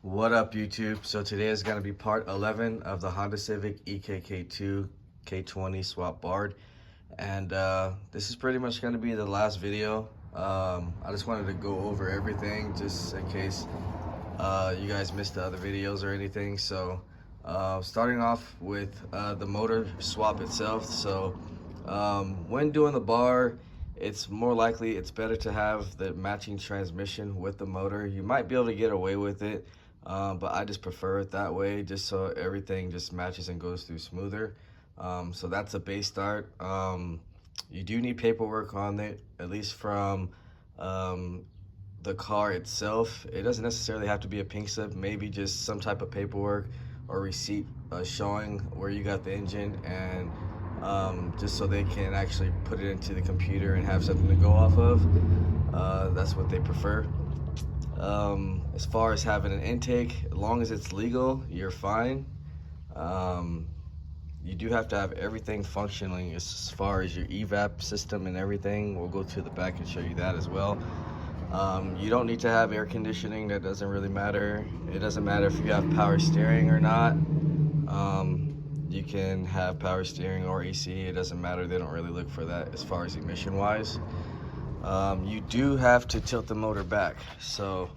What up, YouTube? So today is going to be part 11 of the Honda Civic k2 k20 swap BARD, and this is pretty much going to be the last video. I just wanted to go over everything just in case you guys missed the other videos or anything. So starting off with the motor swap itself. So when doing the bar, it's more likely it's better to have the matching transmission with the motor. You might be able to get away with it, but I just prefer it that way, just so everything just matches and goes through smoother. So that's a base start. You do need paperwork on it, at least from the car itself. It doesn't necessarily have to be a pink slip, maybe just some type of paperwork or receipt showing where you got the engine, and just so they can actually put it into the computer and have something to go off of. That's what they prefer. As far as having an intake, as long as it's legal, you're fine. You do have to have everything functioning as far as your EVAP system and everything. We'll go to the back and show you that as well. You don't need to have air conditioning. That doesn't really matter. It doesn't matter if you have power steering or not. You can have power steering or AC. It doesn't matter. They don't really look for that as far as emission wise. You do have to tilt the motor back. So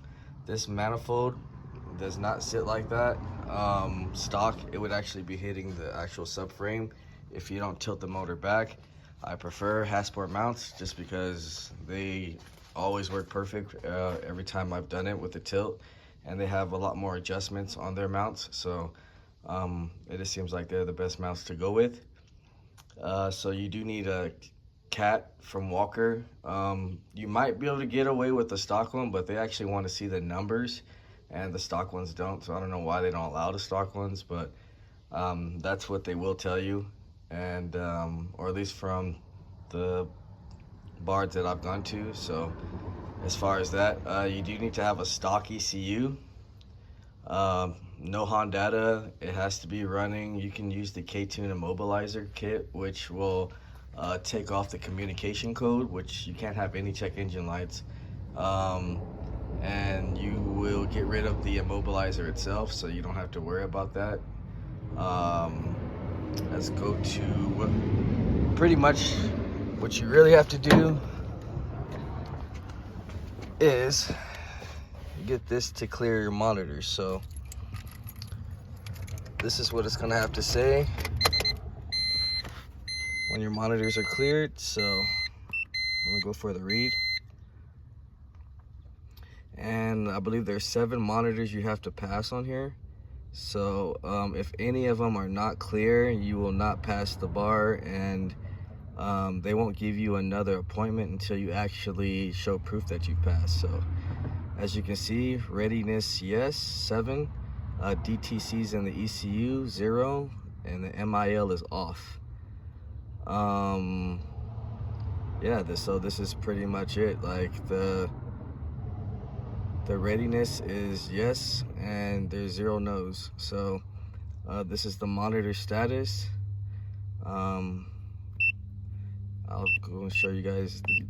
this manifold does not sit like that. Stock, it would actually be hitting the actual subframe if you don't tilt the motor back. I prefer Hasport mounts just because they always work perfect every time I've done it with the tilt, and they have a lot more adjustments on their mounts. So it just seems like they're the best mounts to go with. So you do need a cat from Walker. You might be able to get away with the stock one, but they actually want to see the numbers, and the stock ones don't. So I don't know why they don't allow the stock ones, but that's what they will tell you. And or at least from the BARDs that I've gone to. So as far as that, you do need to have a stock ECU. No Honda, it has to be running. You can use the k20 immobilizer kit, which will take off the communication code, which you can't have any check engine lights. And you will get rid of the immobilizer itself, so you don't have to worry about that. Let's go to pretty much what you really have to do is get this to clear your monitors. So this is what it's gonna have to say when your monitors are cleared. So I'm gonna go for the read. And I believe there's 7 monitors you have to pass on here. So if any of them are not clear, you will not pass the bar, and they won't give you another appointment until you actually show proof that you passed. So as you can see, readiness, yes, 7. DTC's in the ECU, 0, and the MIL is off. Yeah, so this is pretty much it. Like the readiness is yes, and there's 0 no's. So this is the monitor status. I'll go and show you guys the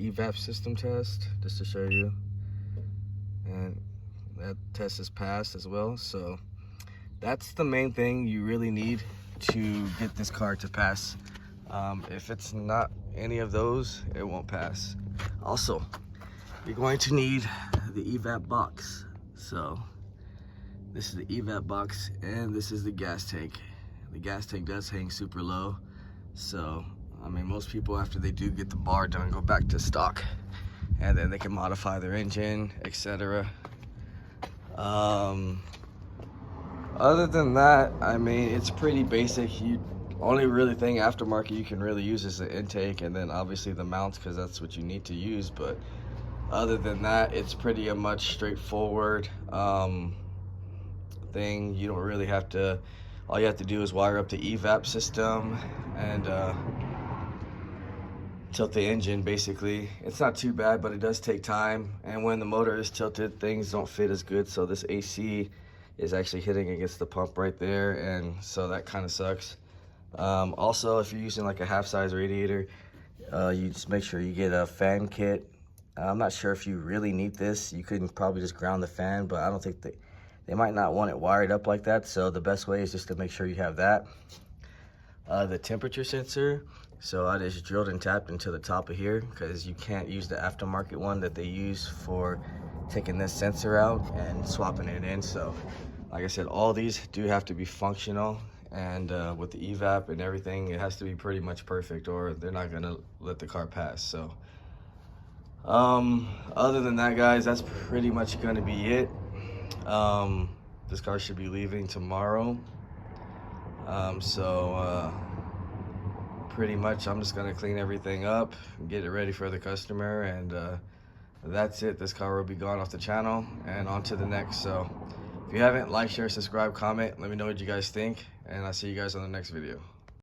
EVAP system test just to show you, and that test is passed as well. So that's the main thing you really need to get this car to pass. If it's not any of those, it won't pass. Also, you're going to need the EVAP box. So this is the EVAP box, and this is the gas tank. The gas tank does hang super low, so I mean, most people, after they do get the bar done, go back to stock, and then they can modify their engine, etc. Other than that, I mean, it's pretty basic. Only really thing aftermarket you can really use is the intake, and then obviously the mounts, because that's what you need to use. But other than that, it's pretty a much straightforward thing. You don't really have to, all you have to do is wire up the EVAP system and tilt the engine. Basically, it's not too bad, but it does take time, and when the motor is tilted, things don't fit as good. So this AC is actually hitting against the pump right there, and so that kind of sucks. Also, if you're using like a half-size radiator, you just make sure you get a fan kit. I'm not sure if you really need this. You could probably just ground the fan, but I don't think they might not want it wired up like that, so the best way is just to make sure you have that. The temperature sensor, so I just drilled and tapped into the top of here because you can't use the aftermarket one that they use for taking this sensor out and swapping it in. So like I said, all these do have to be functional, and with the EVAP and everything, it has to be pretty much perfect or they're not gonna let the car pass. So other than that, guys, that's pretty much gonna be it. This car should be leaving tomorrow. Pretty much I'm just gonna clean everything up, get it ready for the customer, and that's it. This car will be gone off the channel and on to the next. So if you haven't, like, share, subscribe, comment, let me know what you guys think, and I'll see you guys on the next video.